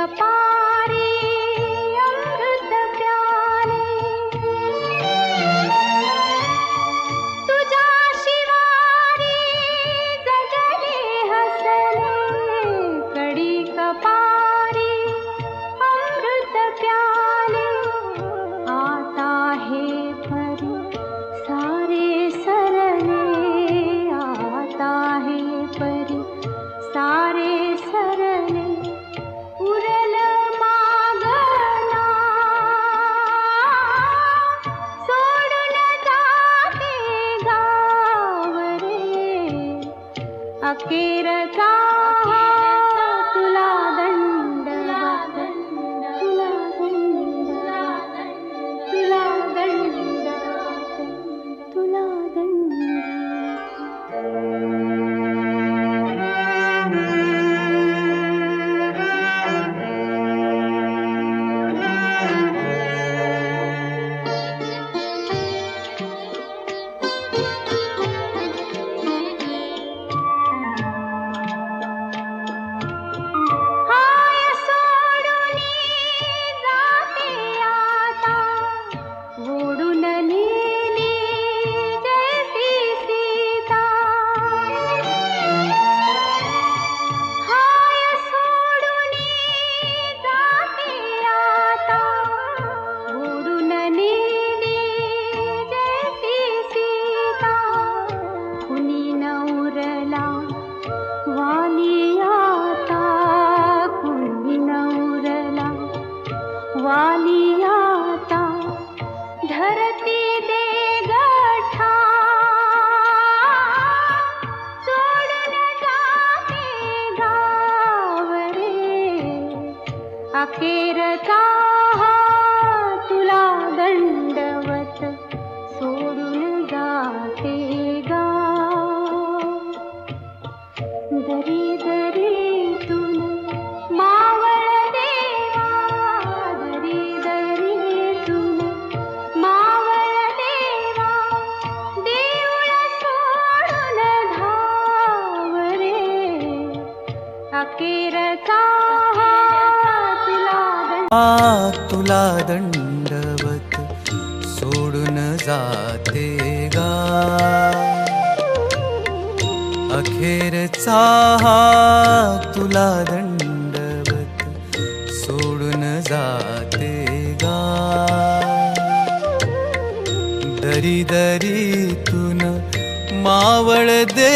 पारी अमृत प्याले तुझ्या शिवारी जगले हसले कडी कपारी अमृत प्याले आता हे परी सारे सरले आता हे परी सारे सरले उरल मागना सोडून जाते गाव रे अखेरचा तुला दंडवत तुला दंडवत तुला दंडवत तुला वालियाता धरती दे गठा सोडून जाते गाव रे अखेरचा तुला दंडवत सोडून जाते गाव दरी दरीतून मावळ देवा दरी दरीतून मावळ देवा देऊळ सोडून धाव रे अखेरचा तुला दंडवत सोडून जाते गा अखेरचा तुला दंडवत सोडून जाते गा दरी दरीतून मावळ दे